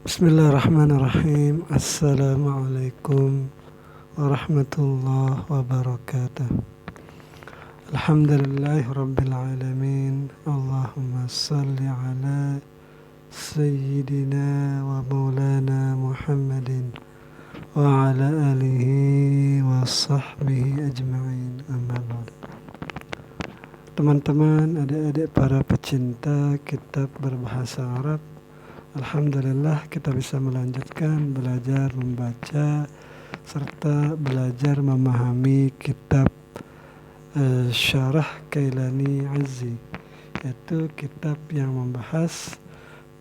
Bismillahirrahmanirrahim. Assalamualaikum warahmatullahi wabarakatuh. Alhamdulillahi rabbil alamin. Allahumma salli ala sayyidina wa maulana Muhammadin wa ala alihi wa sahbihi ajma'in. Amma ba'd. Teman-teman, adik-adik para pecinta kitab berbahasa Arab, alhamdulillah kita bisa melanjutkan belajar membaca serta belajar memahami kitab Syarah Kailani Azzi, yaitu kitab yang membahas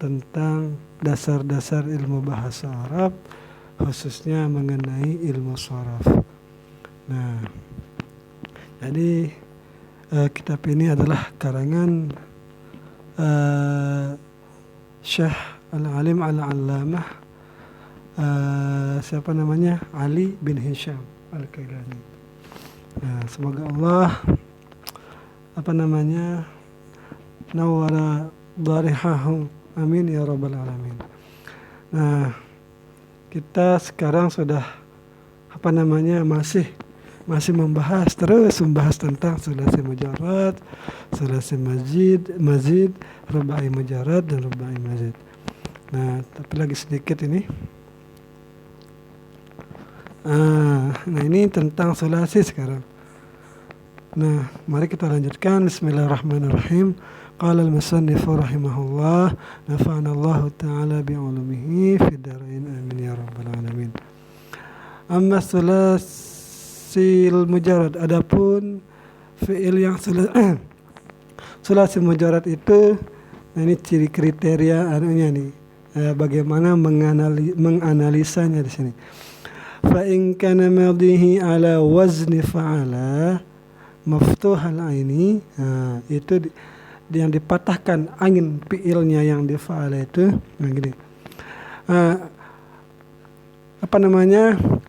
tentang dasar-dasar ilmu bahasa Arab, khususnya mengenai ilmu sharaf. Nah, jadi kitab ini adalah karangan Syekh Al-Alim Al-Allamah siapa namanya? Ali bin Hisham Al-Kailani. Nah, semoga Allah nawwara dharihahu, amin ya rabbal alamin. Nah, kita sekarang sudah masih membahas tentang sulasi mujarrad, sulasi mazid, rubai mujarrad dan rubai mazid. Nah, tapi lagi sedikit ini. Nah, ini tentang sulasi sekarang. Nah, mari kita lanjutkan. Bismillahirrahmanirrahim. Qala al-musannif rahimahullah, nafa'ana Allah ta'ala bi'ulumihi fid dharain, amin ya rabbal alamin. Amma sulasil mujarrad, adapun fi'il yang sulasi mujarrad itu, nah ini ciri kriteria bagaimana menganalisanya di sini. Fa in kana madhihi ala wazni fa'ala maftuhal aini, itu yang dipatahkan angin fi'ilnya yang di fa'ala itu, gini.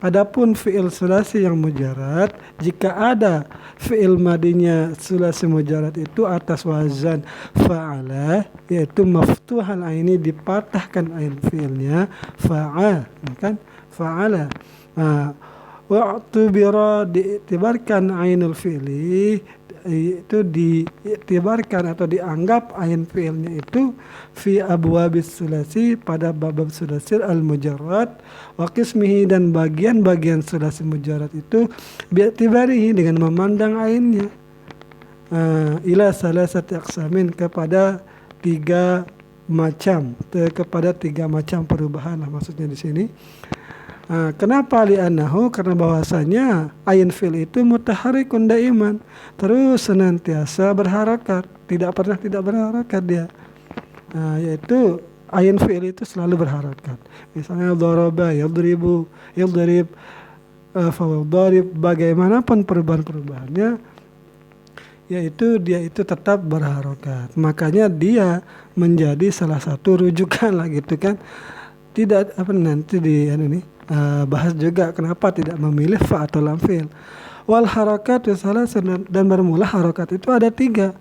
Adapun fi'il sulasi yang mujarrad, jika ada fi'il madinya sulasi mujarrad itu atas wazan fa'ala, yaitu maftuhal aini, dipatahkan ain fi'ilnya fa'al, kan? Fa'ala. Wa'tubira, diiktibarkan ainul fi'li, itu diiktibarkan atau dianggap ain fi'ilnya itu fi abwabis sulasi, pada bab sulasi al-mujarrad, wa qismihi, dan bagian-bagian sulasi mujarrad itu bi'tibarihi, dengan memandang ainnya, ila salasati aqsamin, kepada tiga macam perubahan lah maksudnya di sini. Kenapa li'annahu? Karena bahwasanya ain fi'il itu mutaharrikun daiman, terus senantiasa berharakat, tidak pernah tidak berharakat dia. Yaitu ain fi'il itu selalu berharakat. Misalnya daraba, yadribu, yadrib, fawadharib, bagaimanapun perubahan-perubahannya, yaitu dia itu tetap berharakat. Makanya dia menjadi salah satu rujukan lah gitu kan. Tidak nanti bahas juga kenapa tidak memilih fa atau lam fi'il. Wal harakat salah, dan bermula harakat itu ada tiga,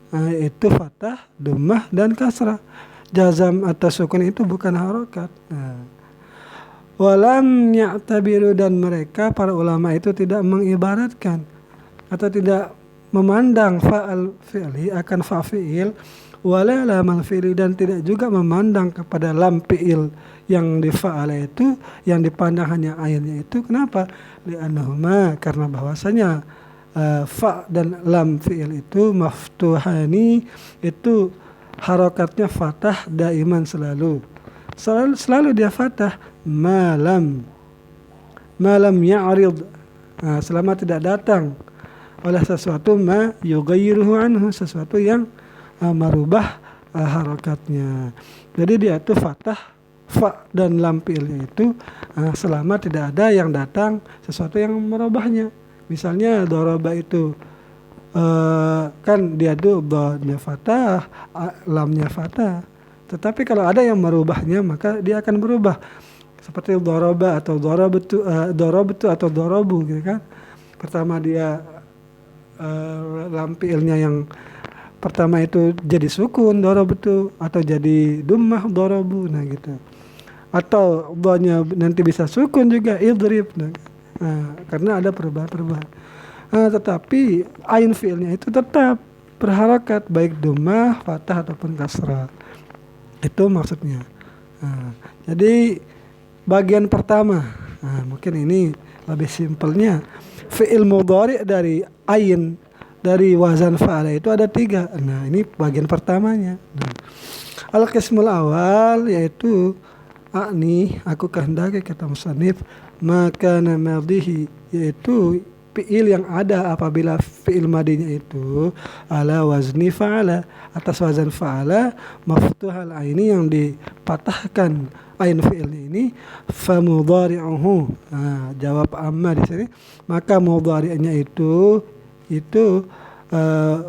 yaitu fathah, dhammah, dan kasrah. Jazam atau sukun itu bukan harakat. Walam ya'tabiru, dan mereka para ulama itu tidak mengibaratkan atau tidak memandang fa'al fi'li akan fa fi'il, wala lam fi'li, dan tidak juga memandang kepada lam fi'il yang di fa'ala itu, yang dipandang hanya ayatnya itu. Kenapa? Li'annahuma, karena bahwasanya fa dan lam fi'il itu maftuhani, itu harakatnya fathah daiman, selalu dia fathah, malam ya'rid, selama tidak datang oleh sesuatu ma yughayyiruhu anhu, sesuatu yang merubah harakatnya. Jadi dia itu fathah fa dan lam fi'ilnya itu selama tidak ada yang datang sesuatu yang merubahnya. Misalnya daraba itu kan dia tuh dha-nya fathah, lamnya fathah. Tetapi kalau ada yang merubahnya, maka dia akan berubah. Seperti daraba atau darabtu atau darabu gitu kan. Pertama dia lam fi'ilnya yang pertama itu jadi sukun, darabtu, atau jadi dummah, darabu, nah gitu. atau dhanya nanti bisa sukun juga idrib. Karena ada perubahan-perubahan. Tetapi ain fi'ilnya itu tetap berharakat baik dhammah, fathah ataupun kasrah. Itu maksudnya. Jadi bagian pertama, mungkin ini lebih simpelnya, fi'il mudhari dari ain dari wazan fa'ala itu ada 3. Nah, ini bagian pertamanya. Al-qismul awal yaitu aku kehendaki, kata musannif, maka madhihi, yaitu fi'il yang ada apabila fi'il madinya itu ala wazni fa'ala, atas wazan fa'ala, maftuhal aini, yang dipatahkan ain fi'ilnya ini, fa mudhari'uhu. Jawab amma di sini, maka mudhari'nya itu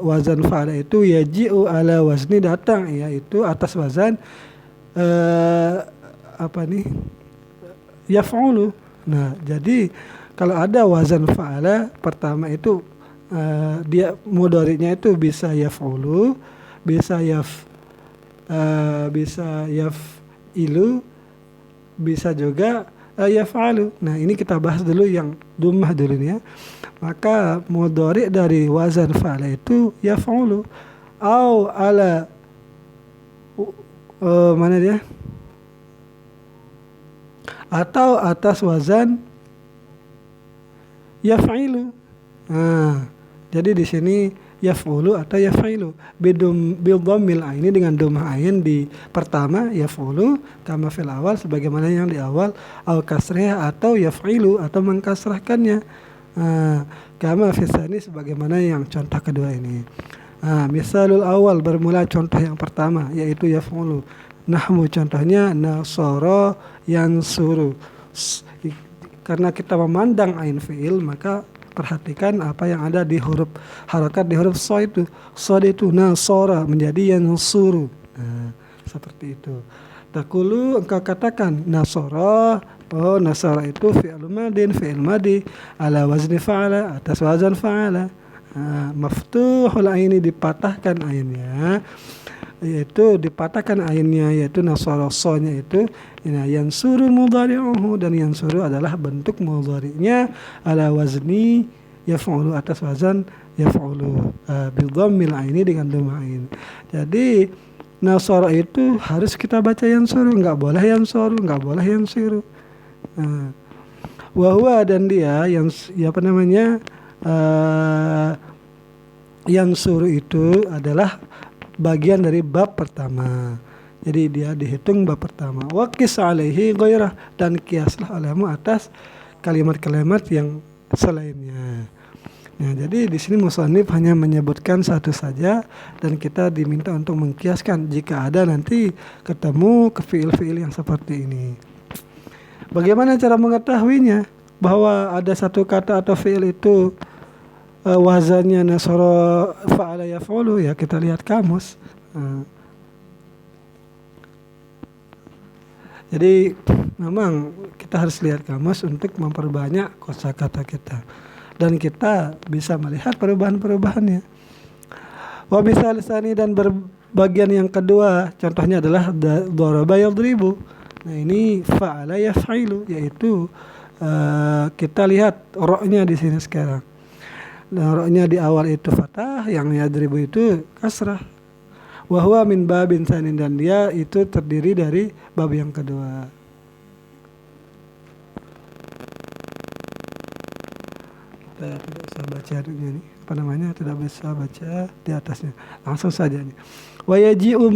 wazan fa'ala itu yaji'u ala wazni, datang yaitu atas wazan yaf'ulu. Nah, jadi kalau ada wazan fa'ala pertama itu dia mudhari'nya itu bisa yaf'ulu, bisa yaf'ilu, bisa juga yaf'alu. Nah, ini kita bahas dulu yang dhammah dulu nih ya. Maka mudhari' dari wazan fa'ala itu yaf'ulu au ala mana dia? Atau atas wazan yaf'ilu. Jadi di sini yaf'ulu atau yaf'ilu bidhammil aini, dengan dhammah ain di pertama yaf'ulu kama fil awal, sebagaimana yang di awal, au kasrah atau yaf'ilu atau mengkasrahkannya, kama fil tsani, sebagaimana yang contoh kedua ini. Misalul awal, bermula contoh yang pertama yaitu yaf'ulu. Nahmu, contohnya nasara yansuru. Karena kita memandang ain fi'il, maka perhatikan apa yang ada di huruf harakat, di huruf shad itu. Shad itu nasara menjadi yansuru. Seperti itu. Taqulu, engkau katakan nasara. Nasara itu fi'il madi ala wazni fa'ala, atas wazan fa'ala. Maftuhul aini, dipatahkan ainnya, yaitu dipatahkan ainnya, yaitu nasara, so-nya itu yansuru mudhari'uhu, dan yansuru adalah bentuk mudhari'nya ala wazni yaf'ulu, atas wazan yaf'ulu, bidhammil aini, dengan dhammah ain. Jadi nasara itu harus kita baca yansuru, enggak boleh yansuru, enggak boleh yansiru. Wahwa, dan dia yang yansuru itu adalah bagian dari bab pertama. Jadi dia dihitung bab pertama. Waqis alaihi ghairah, dan kiaslah olehmu atas kalimat-kalimat yang selainnya. Nah, jadi di sini musannif hanya menyebutkan satu saja, dan kita diminta untuk mengkiaskan jika ada nanti ketemu ke fiil-fiil yang seperti ini. Bagaimana cara mengetahuinya bahwa ada satu kata atau fiil itu wazannya nasara fa'ala yaf'ulu? Ya, kita lihat kamus. Jadi memang kita harus lihat kamus untuk memperbanyak kosakata kita, dan kita bisa melihat perubahan-perubahannya. Wa misal tsani, dan berbagian yang kedua contohnya adalah daraba yadribu. Nah, ini fa'ala yaf'ilu, yaitu kita lihat ro-nya di sini sekarang. Nah, ro-nya di awal itu fathah, yang yadribu itu kasrah. Wa huwa min babin tsanin, dan dia itu terdiri dari bab yang kedua. Kita tidak bisa baca ini, tidak bisa baca di atasnya. Langsung saja nih. Wa yaji'u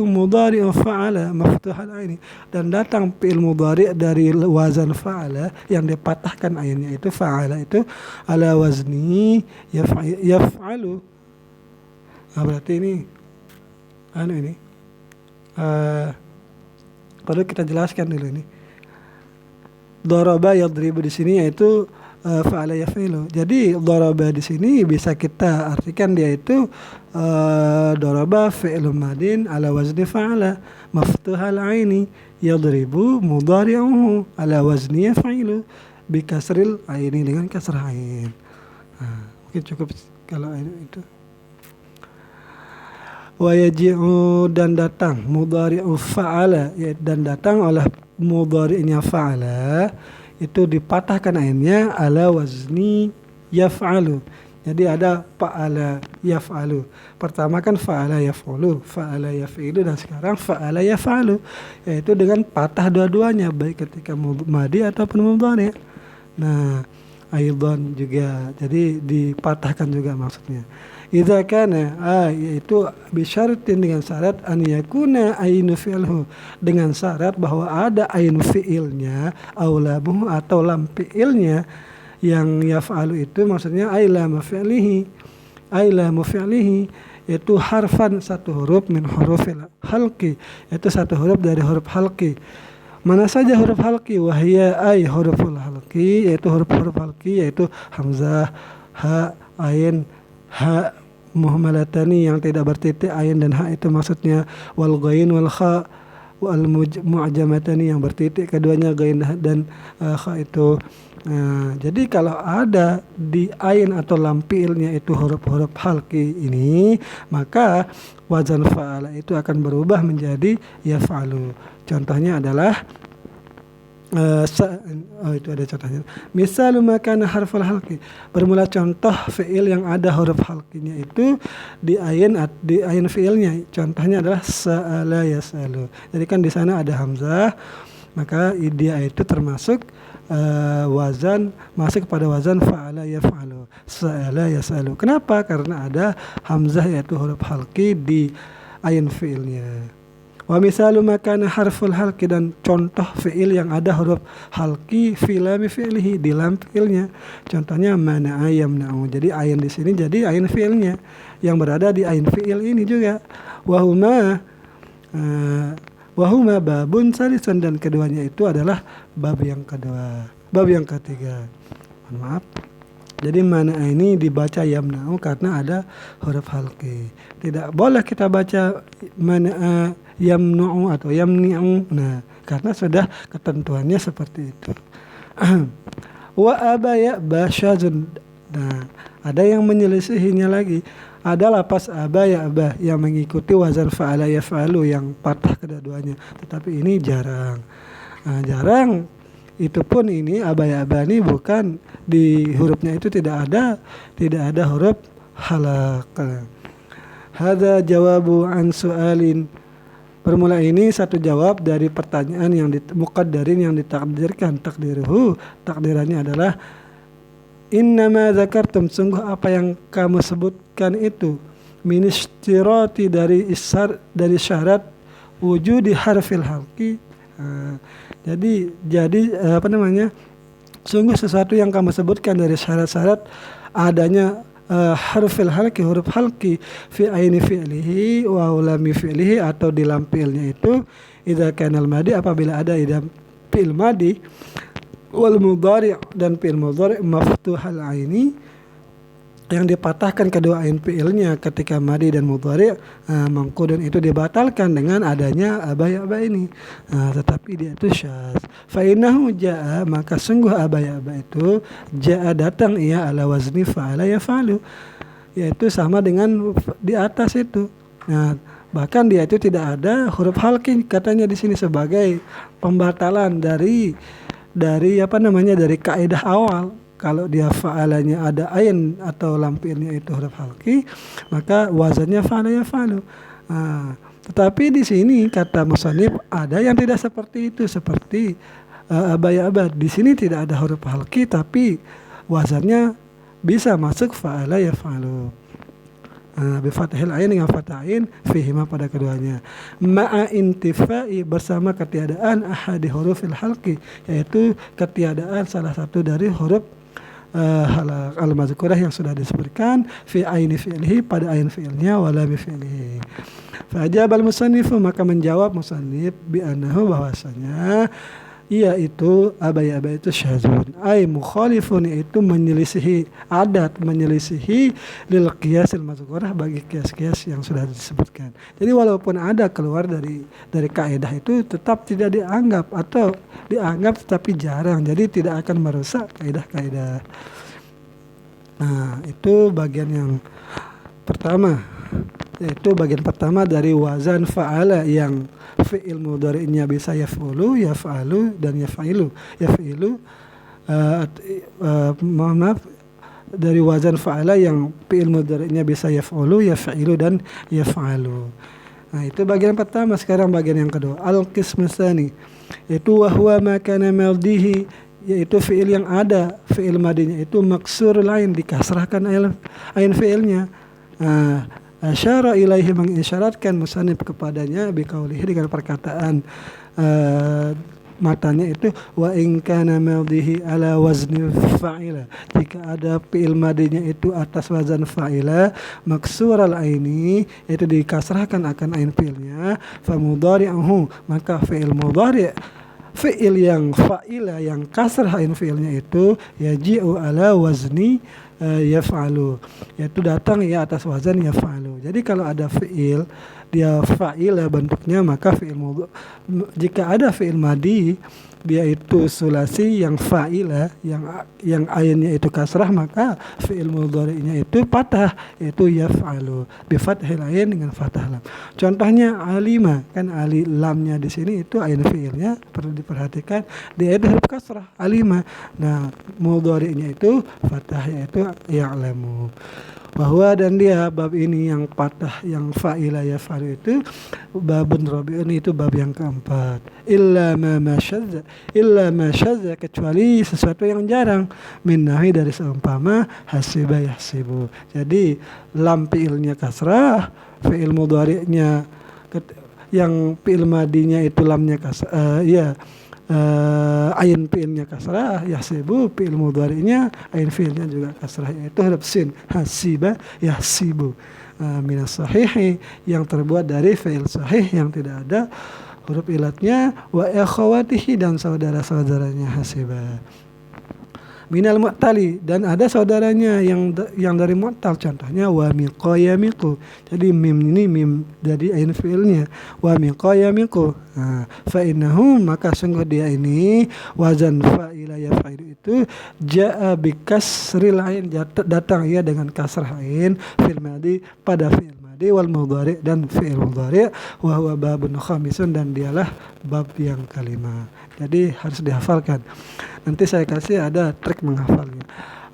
mudhari'u fa'ala maftuhal aini, dan datang fi'il mudhari' dari wazan fa'ala yang dipatahkan ainnya itu fa'ala itu ala wazni yaf'alu. Berarti ini perlu kita jelaskan dulu ini. Daraba yadribu di sini yaitu fa'ala yaf'ilu. Jadi daraba di sini bisa kita artikan dia itu daraba fi'lun madin ala wazni fa'ala maftuhal aini, yadribu mudhari'uhu ala wazni yaf'ilu bi kasril aini, dengan kasrah ain. Mungkin cukup kalau itu. Wa yaji'u dan datang mudhari'u fa'ala dan datang oleh mudhari'nya fa'ala itu dipatahkan ainnya ala wazni yaf'alu. Jadi ada fa'ala yaf'alu. Pertama kan fa'ala yaf'ulu, fa'ala yaf'ilu, dan sekarang fa'ala yaf'alu, yaitu dengan patah dua-duanya baik ketika madi ataupun mudhari'. Nah, aidan juga, jadi dipatahkan juga maksudnya. Idza kana yaitu bisyaratin dengan syarat an yakuna ainu fi'luhu, dengan syarat bahwa ada ainu fi'ilnya aulamuhu atau lam fi'ilnya yang yaf'alu itu maksudnya aila fi'lihi yaitu harfan satu huruf min hurufil halqi, yaitu satu huruf dari huruf halqi. Mana saja huruf halqi? Wahya ay huruful halqi, yaitu huruf-huruf halqi yaitu hamzah, ha, ain, ha muhammalatani yang tidak bertitik, ain dan ha itu maksudnya, wal ghain wal kha wal mu'jamatani yang bertitik keduanya, ghain dan kha itu. Jadi kalau ada di ain atau lam fi'ilnya itu huruf-huruf halqi ini, maka wazan fa'ala itu akan berubah menjadi yaf'alu. Contohnya adalah itu ada contohnya. Misal makana harful halqi, bermula contoh fi'il yang ada huruf halqinya itu di ain fi'ilnya. Contohnya adalah sa'ala yas'alu. Jadi kan di sana ada hamzah, maka dia itu termasuk wazan, masuk kepada wazan fa'ala yaf'alu, sa'ala yas'alu. Kenapa? Karena ada hamzah yaitu huruf halqi di ain fi'ilnya. Wa misalu makana harful halqi, dan contoh fi'il yang ada huruf halqi fi lam fi'lihi, di lam fi'ilnya. Contohnya mana'a yamna'u. Jadi ain di sini jadi ain fi'ilnya yang berada di ain fi'il ini juga. Wahuma babun salisun, dan keduanya itu adalah bab yang kedua, bab yang ketiga. Maaf. Jadi mana ini dibaca yamna'u karena ada huruf halqi. Tidak boleh kita baca mana yamna'u atau yamni'u. Nah, karena sudah ketentuannya seperti itu. Wa abaya basyazun. Nah, ada yang menyelisihinya lagi. Ada lapas abaya yang mengikuti wazan fa'ala yaf'alu yang patah kedua-duanya. Tetapi ini jarang. Jarang. Itu pun ini abaya ini bukan di hurufnya itu tidak ada huruf halaq. Hadza jawabu an su'alin. Bermula ini satu jawab dari pertanyaan yang muqaddarin yang ditakdirkan. Takdirannya adalah innama zakartum, sungguh apa yang kamu sebutkan itu, min istirati dari syarat wujudi harfil halqi. Jadi sungguh sesuatu yang kamu sebutkan dari syarat-syarat adanya harfil halqi, huruf halqi fi aini fi'lihi wa ulami fi'lihi, atau di lam fi'ilnya itu, idza kana al-madi, apabila ada idza fi'il madi, wal mudhari' dan fi'il mudhari' maftuhal aini yang dipatahkan kedua ain fi'ilnya ketika madi dan mudhari', mangqudun itu dibatalkan dengan adanya abaya ini. Tetapi dia itu syadz. Fa innahu jaa, maka sungguh abaya itu jaa datang ia ala wazni fa'ala yaf'alu, yaitu sama dengan di atas itu. Nah, bahkan dia itu tidak ada huruf halqi katanya di sini sebagai pembatalan dari kaidah awal. Kalau dia fa'alanya ada ain atau lam fi'ilnya itu huruf halqi, maka wazannya fa'ala yaf'alu. Tetapi di sini kata musannif ada yang tidak seperti itu, seperti abaya. Di sini tidak ada huruf halqi tapi wazannya bisa masuk fa'ala yaf'alu. Bi fathil ain, dengan fathah ain, fihima pada keduanya. Ma'a intifai, bersama ketiadaan ahadi hurufil halqi, yaitu ketiadaan salah satu dari huruf al-mazkurah yang sudah disebutkan fi aini fi'lihi, pada ain fi'ilnya, wala bi fi'lihi. Fa ajabal musannifu, maka menjawab musannif bi annahu, bahwasanya ia itu abaya itu syadzun, ay mukhalifun, yaitu menyelisihi adat, menyelisihi lil qiyasil mazkurah, bagi kias-kias yang sudah disebutkan. Jadi walaupun ada keluar dari kaidah itu tetap tidak dianggap, atau dianggap tetapi jarang, jadi tidak akan merusak kaidah-kaidah. Nah, itu bagian yang pertama. Yaitu bagian pertama dari wazan fa'ala yang fi'il mudhari'nya bisa yaf'ulu, yaf'alu dan yaf'ilu. Yaf'ilu mohon maaf, dari wazan fa'ala yang fi'il mudhari'nya bisa yaf'ulu, yaf'ilu dan yaf'alu. Nah, itu bagian pertama. Sekarang bagian yang kedua, al-qismu tsani, yaitu wa huwa ma kana madhihi, yaitu fi'il yang ada fi'il madinya itu maksur lain, dikasrahkan ain fi'ilnya. Asyara ilaihi, mengisyaratkan musannif kepadanya biqaulihi, dengan perkataan matanya itu wa in kana madhihi ala wazni fa'ila, jika ada fi'il madinya itu atas wazan fa'ila maksural aini, itu dikasrahkan akan ain fi'ilnya, fa mudhari'uhu, maka fi'il mudhari' fi'il yang fa'ila yang kasrah ain fi'ilnya itu yaji'u ala wazni yaf'alu, yaitu datang ya atas wazan yaf'alu. Jadi kalau ada fi'il dia fa'ila bentuknya, maka jika ada fi'il madi dia itu sulasi yang fa'ila yang ainnya itu kasrah, maka fi'il mudhari'nya itu patah, yaitu yaf'alu bi fathil ain, dengan fathah lam. Contohnya alima, kan ali lamnya di sini itu ain fi'ilnya, perlu diperhatikan dia itu huruf kasrah alima. Nah, mudhari'nya itu fathah, yaitu ya'lamu. Bahwa dan dia bab ini yang patah yang fa'ila yaf'alu itu babun rabi'un, itu bab yang keempat. Illa ma syadza, kecuali sesuatu yang jarang, min nahi, dari seumpama hasiba yahsibu. Jadi lam fi'ilnya kasrah, fi'il mudhari'nya yang fi'il madinya itu lamnya kasrah, ain fi'ilnya kasrah, yahsibu fi'il mudhari'nya ain fi'ilnya juga kasrah, yaitu huruf sin, hasiba yahsibu, minas sahihi, yang terbuat dari fi'il sahih yang tidak ada huruf ilatnya, wa akhawatihi, dan saudara-saudaranya hasiba. Minal mu'tali, dan ada saudaranya yang dari mu'tal, contohnya wa miqayamiku. Jadi mim ini mim dari ain fi'ilnya, wa miqayamiku. Fa innahu, maka sungguh dia ini wazan fa'ila yaf'ilu itu ja'a bikasril ain, datang ia dengan kasrah ain fil madi, pada fi'il madi, wal mudhari', dan fi'il mudhari', wa huwa babun khamisun, dan dialah bab yang kelima. Jadi harus dihafalkan. Nanti saya kasih ada trik menghafalnya.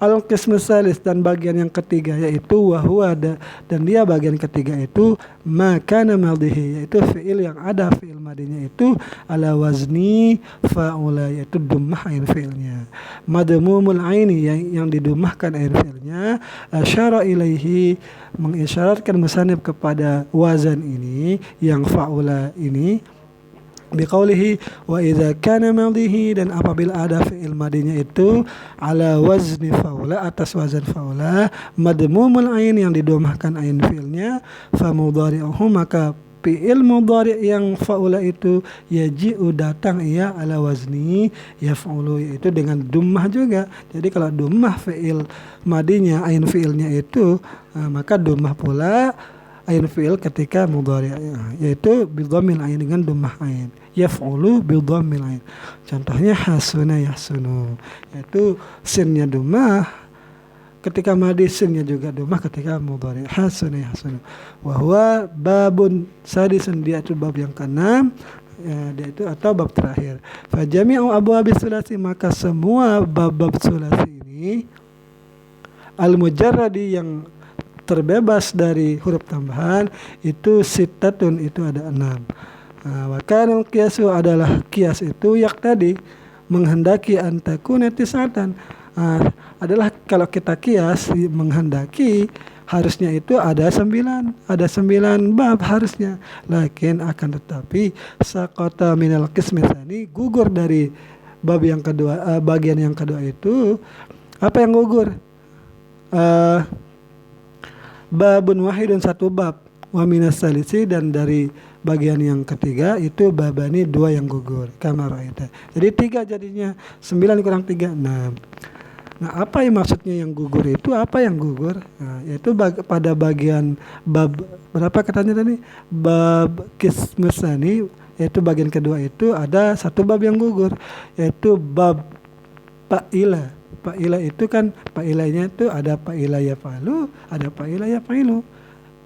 Al-qismu tsalis, dan bagian yang ketiga, yaitu wahwa, dan dia bagian ketiga itu makana madhihi, yaitu fi'il yang ada fi'il madinya itu ala wazni fa'ula, yaitu dummah ain fi'ilnya, madmumul aini, yang didumahkan ain fi'ilnya, asyara ilaihi, mengisyaratkan musannif kepada wazan ini yang fa'ula ini, biqaulihi wa idza kana madhihi, dan apabila ada fi'il madinya itu ala wazni faula, atas wazan faula, madmumul ain, yang didomahkan ain fi'ilnya, fa mudhari'uhu, maka fi'il mudhari' yang faula itu yaji'u, datang ia ala wazni yaf'ulu, yaitu dengan dummah juga. Jadi kalau dummah fi'il madinya ain fi'ilnya itu, maka dummah pula ain fi'il ketika mudhari', yaitu bidhammil ain, dengan dummah ain, yaf'ulu bidhammil ain. Contohnya hasuna yahsunu, yaitu sinnya dummah ketika madi, sinnya juga dummah ketika mudhari', hasuna yahsunu. Wa huwa babun sadisun, dia itu bab yang keenam, dia itu atau bab terakhir. Fa jami'u abwabis sulasi, maka semua bab-bab sulasi ini al-mujarradi, yang terbebas dari huruf tambahan, itu sittatun, itu ada 6. Wa kana qiyasu, adalah qiyas itu tadi menghendaki antakuna tisatan, adalah kalau kita qiyas menghendaki harusnya itu ada 9 bab harusnya, lakin akan tetapi saqata minal qismi tsani, gugur dari bab yang kedua, bagian yang kedua itu. Apa yang gugur? Babun wahidun, satu bab, wa minas salisi, dan dari bagian yang ketiga itu babani, 2 yang gugur, kama ra'aita. Jadi 3 jadinya, 9 kurang 3 6. Nah, apa yang maksudnya yang gugur itu? Apa yang gugur? Nah, yaitu pada bagian bab berapa katanya tadi? Bab qismus tsani, yaitu bagian kedua itu ada satu bab yang gugur, yaitu bab fa'ila. Fa'ila itu kan fa'ilanya itu ada fa'ila yaf'alu, ada fa'ila yaf'ilu.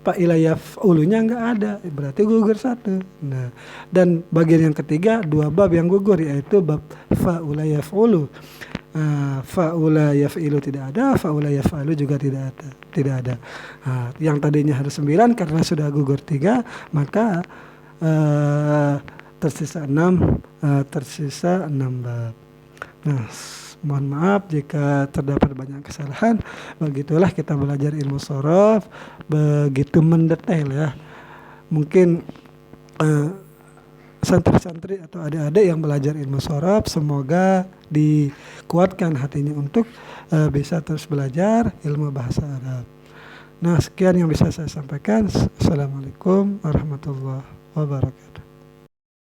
fa'ila yaf'ulunya nggak ada, berarti gugur satu. Nah, dan bagian yang ketiga 2 bab yang gugur, yaitu bab fa'ula yaf'ulu. Fa'ula yaf'ilu tidak ada, fa'ula yaf'alu juga tidak ada. Yang tadinya harus 9 karena sudah gugur 3, maka tersisa 6 bab. Nah, mohon maaf jika terdapat banyak kesalahan. Begitulah kita belajar ilmu shorof, begitu mendetail ya. Mungkin santri-santri atau adik-adik yang belajar ilmu shorof, semoga dikuatkan hatinya untuk bisa terus belajar ilmu bahasa Arab. Nah, sekian yang bisa saya sampaikan. Assalamualaikum warahmatullahi wabarakatuh.